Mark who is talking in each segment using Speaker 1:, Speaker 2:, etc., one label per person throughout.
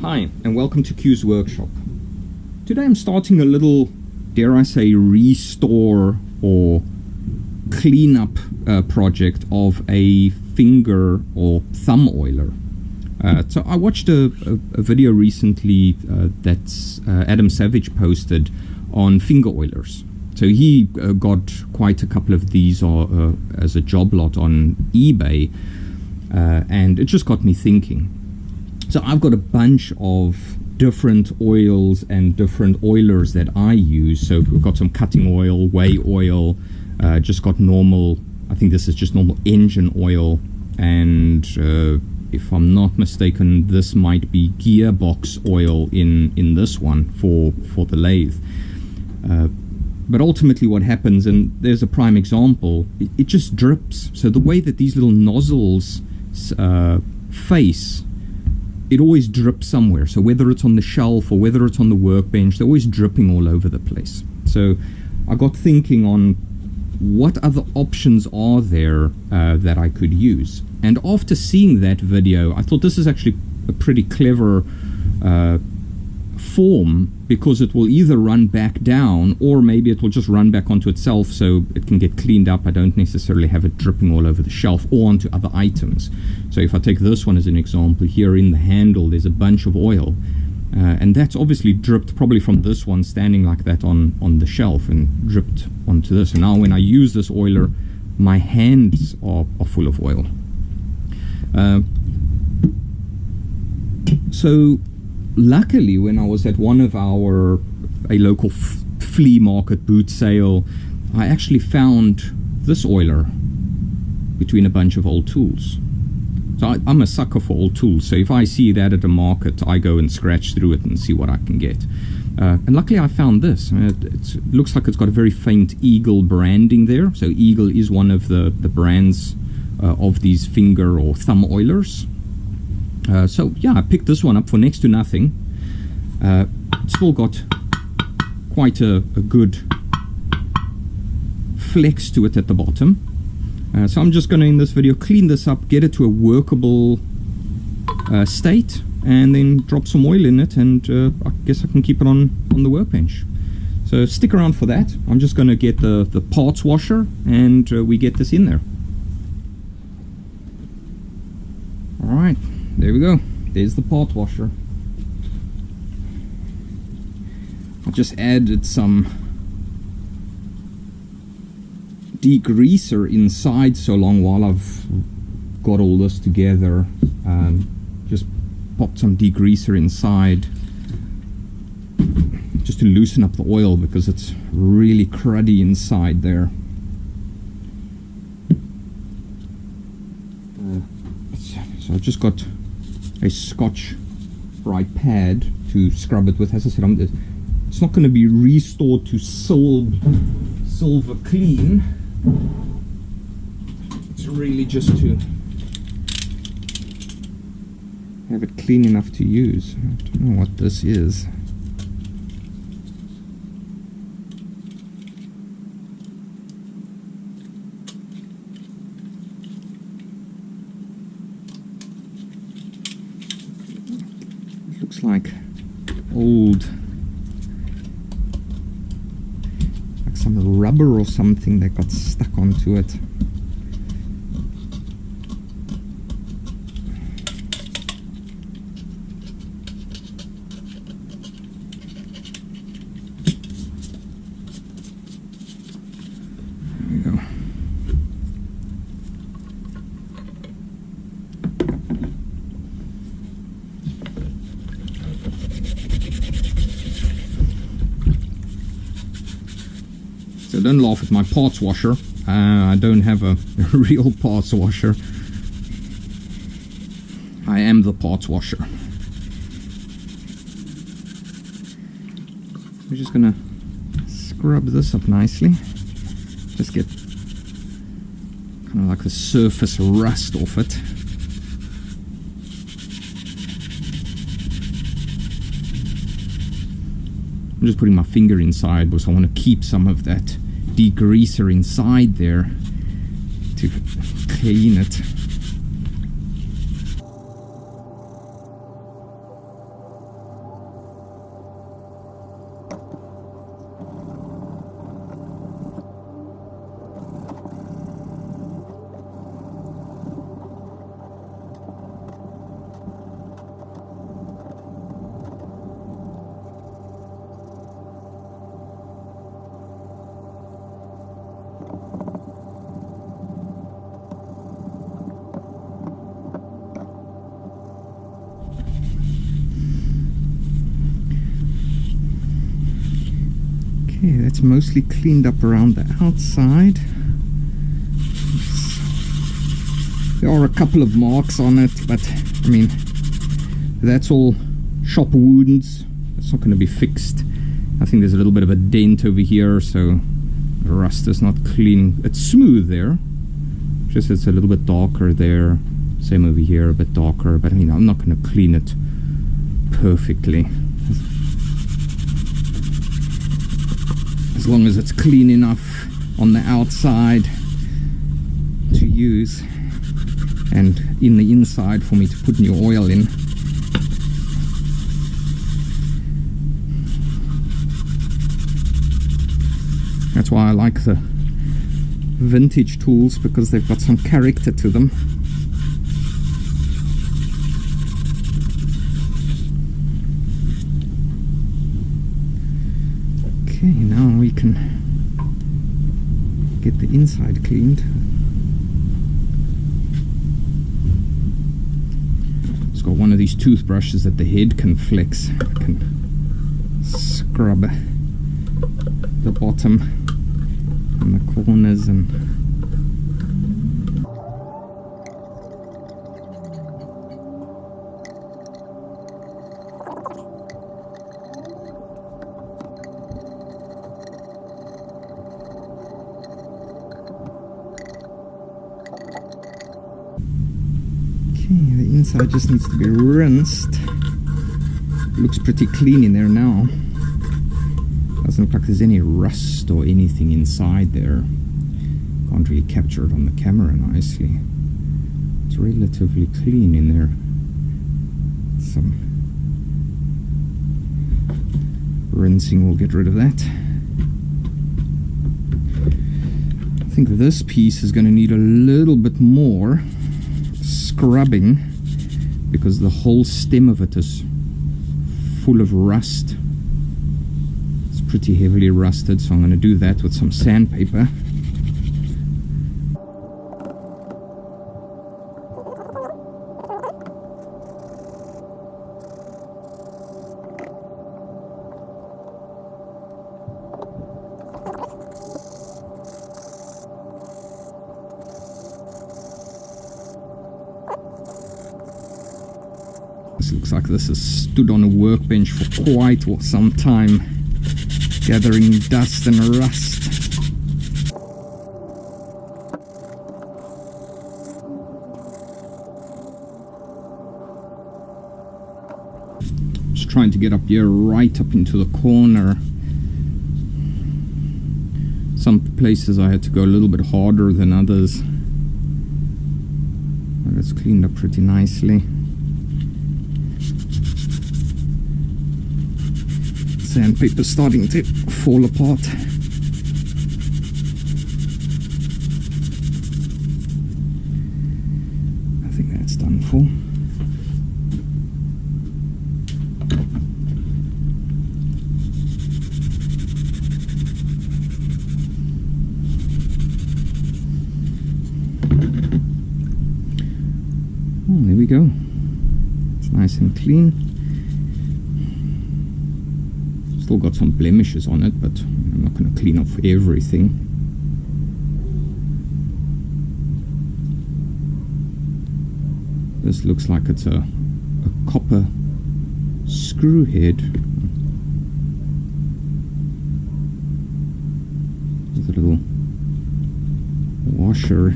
Speaker 1: Hi, and welcome to Q's Workshop. Today I'm starting a little, dare I say, restore or cleanup project of a finger or thumb oiler. So I watched a video recently that Adam Savage posted on finger oilers. So he got quite a couple of these as a job lot on eBay, and it just got me thinking. So I've got a bunch of different oils and different oilers that I use. So we've got some cutting oil, whey oil, just got normal, I think this is just normal engine oil, and if I'm not mistaken, this might be gearbox oil in this one for the lathe. But ultimately what happens, and there's a prime example, it just drips. So the way that these little nozzles face, it always drips somewhere. So whether it's on the shelf or whether it's on the workbench, they're always dripping all over the place. So I got thinking on what other options are there that I could use. And after seeing that video, I thought this is actually a pretty clever form, because it will either run back down or maybe it will just run back onto itself so it can get cleaned up. I don't necessarily have it dripping all over the shelf or onto other items. So if I take this one as an example, here in the handle there's a bunch of oil, and that's obviously dripped probably from this one standing like that on the shelf and dripped onto this. And now when I use this oiler, my hands are full of oil. So luckily, when I was at one of a local flea market boot sale, I actually found this oiler between a bunch of old tools. So I'm a sucker for old tools, so if I see that at a market, I go and scratch through it and see what I can get. And luckily I found this. It looks like it's got a very faint Eagle branding there. So Eagle is one of the brands of these finger or thumb oilers. So yeah, I picked this one up for next to nothing. It's still got quite a good flex to it at the bottom. So I'm just going to, in this video, clean this up, get it to a workable state, and then drop some oil in it, and I guess I can keep it on the workbench. So stick around for that. I'm just going to get the parts washer, and we get this in there. Alright. There we go. There's the part washer. I just added some degreaser inside so long while I've got all this together. Just popped some degreaser inside just to loosen up the oil, because it's really cruddy inside there. So I just got a Scotch-Brite pad to scrub it with. As I said, it's not going to be restored to silver clean. It's really just to have it clean enough to use. I don't know what this is. Looks like old, like some rubber or something that got stuck onto it. There we go. So don't laugh at my parts washer. I don't have a real parts washer. I am the parts washer. We're just gonna scrub this up nicely. Just get kind of like the surface rust off it. I'm just putting my finger inside because I want to keep some of that degreaser inside there to clean it. Okay, that's mostly cleaned up around the outside. There are a couple of marks on it, but I mean, that's all shop wounds. It's not going to be fixed. I think there's a little bit of a dent over here, so the rust is not clean. It's smooth there, just it's a little bit darker there. Same over here, a bit darker, but I mean, I'm not going to clean it perfectly. As long as it's clean enough on the outside to use, and in the inside for me to put new oil in. That's why I like the vintage tools, because they've got some character to them. Okay, now we can get the inside cleaned. It's got one of these toothbrushes that the head can flex. I can scrub the bottom and the corners and the inside just needs to be rinsed. Looks pretty clean in there now. Doesn't look like there's any rust or anything inside there. Can't really capture it on the camera nicely. It's relatively clean in there. Some rinsing will get rid of that. I think this piece is going to need a little bit more scrubbing, because the whole stem of it is full of rust. It's pretty heavily rusted, so I'm going to do that with some sandpaper. This looks like this has stood on a workbench for quite some time, gathering dust and rust. Just trying to get up here, right up into the corner. Some places I had to go a little bit harder than others, but it's cleaned up pretty nicely. Sandpaper's starting to fall apart. I think that's done for. Oh, there we go. It's nice and clean. Still got some blemishes on it, but I'm not going to clean off everything. This looks like it's a copper screw head with a little washer.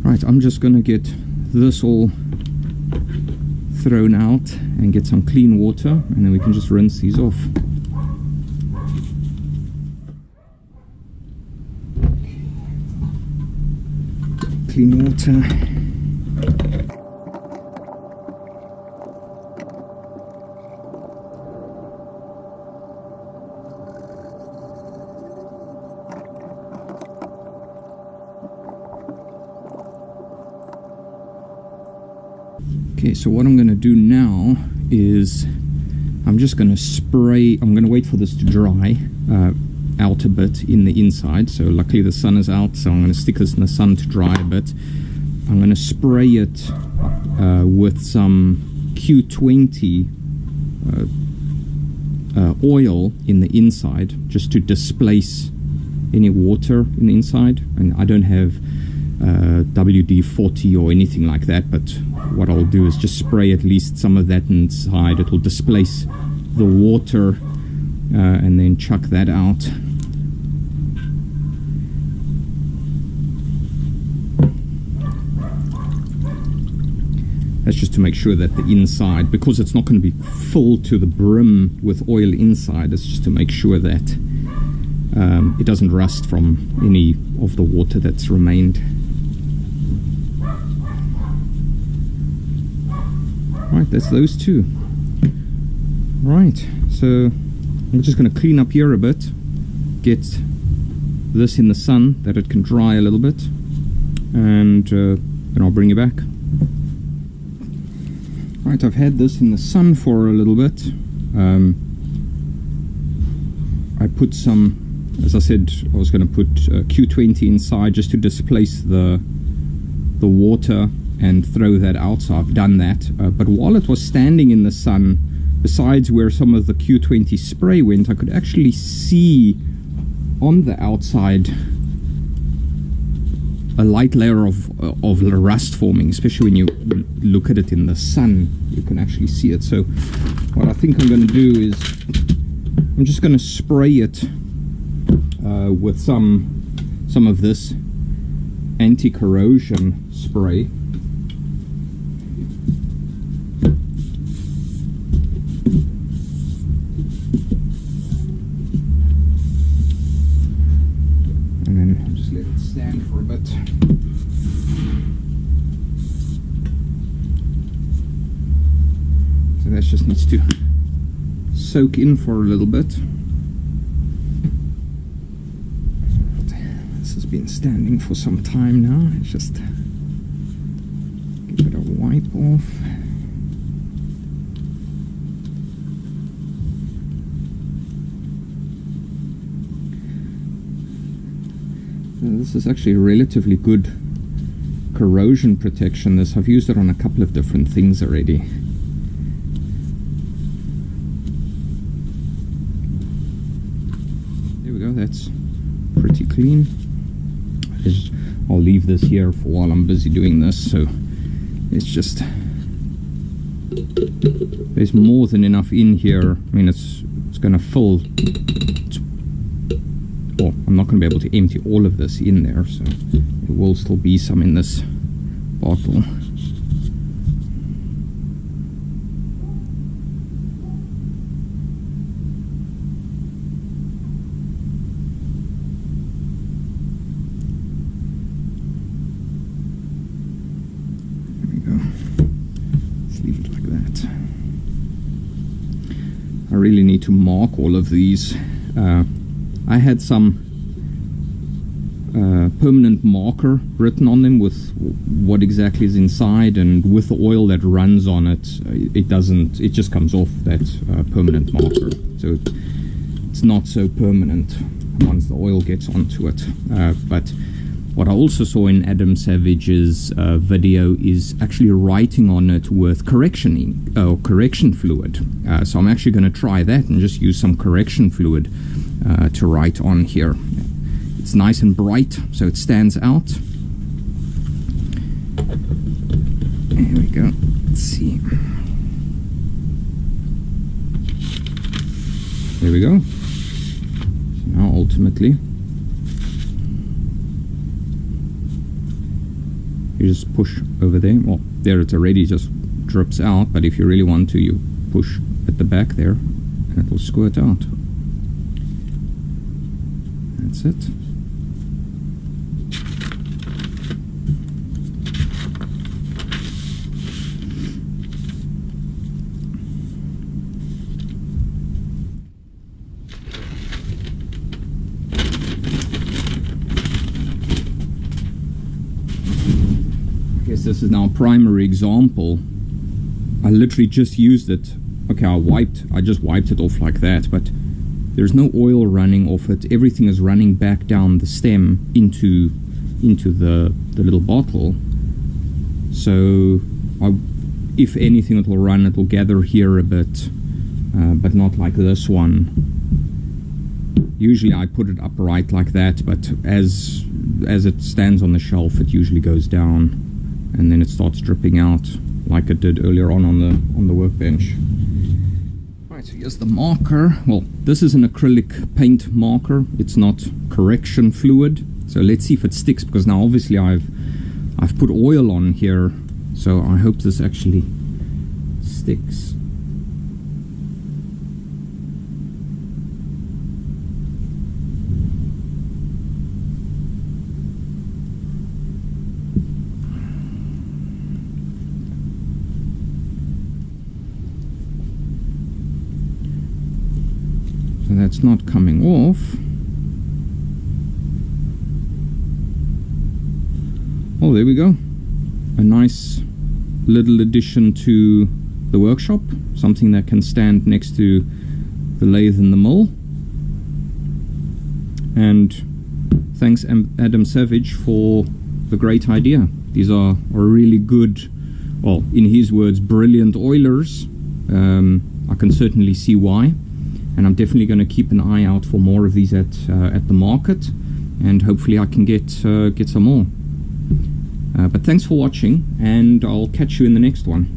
Speaker 1: Right, I'm just going to get this all thrown out and get some clean water, and then we can just rinse these off. Clean water. Okay, so what I'm going to do now is I'm just going to spray. I'm going to wait for this to dry. out a bit in the inside. So luckily the sun is out, so I'm going to stick this in the sun to dry a bit. I'm going to spray it with some Q20 oil in the inside, just to displace any water in the inside. And I don't have WD-40 or anything like that, but what I'll do is just spray at least some of that inside. It will displace the water, and then chuck that out. That's just to make sure that the inside, because it's not going to be full to the brim with oil inside, it's just to make sure that it doesn't rust from any of the water that's remained. Right, that's those two. Right, so I'm just going to clean up here a bit, get this in the sun that it can dry a little bit, and then I'll bring you back. Right, I've had this in the sun for a little bit. I put some, as I said, I was going to put Q20 inside just to displace the water and throw that out, so I've done that. But while it was standing in the sun, besides where some of the Q20 spray went, I could actually see on the outside a light layer of rust forming, especially when you look at it in the sun. You can actually see it. So what I think I'm going to do is I'm just going to spray it with some of this anti-corrosion spray. And then I'll just let it stand for a bit. So that just needs to soak in for a little bit. This has been standing for some time now. Let's just give it a wipe off. This is actually a relatively good corrosion protection. I've used it on a couple of different things already. There we go, that's pretty clean. I'll leave this here for while I'm busy doing this, so it's just, there's more than enough in here. I mean, it's going to fill. Well, I'm not going to be able to empty all of this in there, so there will still be some in this bottle. There we go. Let's leave it like that. I really need to mark all of these. I had some permanent marker written on them with what exactly is inside, and with the oil that runs on it, it just comes off that permanent marker. So it's not so permanent once the oil gets onto it. But what I also saw in Adam Savage's video is actually writing on it with correction ink or correction fluid. So I'm actually going to try that and just use some correction fluid to write on here. It's nice and bright, so it stands out. There we go. Let's see. There we go. So now ultimately, you just push over there. Well, there it already just drips out, but if you really want to, you push at the back there and it will squirt out. That's it. This is now a primary example. I literally just used it. Okay, I just wiped it off like that, but there's no oil running off it. Everything is running back down the stem into the little bottle. So if anything, it will run, it will gather here a bit, but not like this one. Usually I put it upright like that, but as it stands on the shelf, it usually goes down, and then it starts dripping out like it did earlier on the workbench. Right, so here's the marker. Well, this is an acrylic paint marker. It's not correction fluid. So let's see if it sticks, because now obviously I've put oil on here, so I hope this actually sticks. So that's not coming off. Oh, there we go. A nice little addition to the workshop. Something that can stand next to the lathe and the mill. And thanks Adam Savage for the great idea. These are really good, well, in his words, brilliant oilers. I can certainly see why. And I'm definitely going to keep an eye out for more of these at the market, and hopefully I can get some more. But thanks for watching, and I'll catch you in the next one.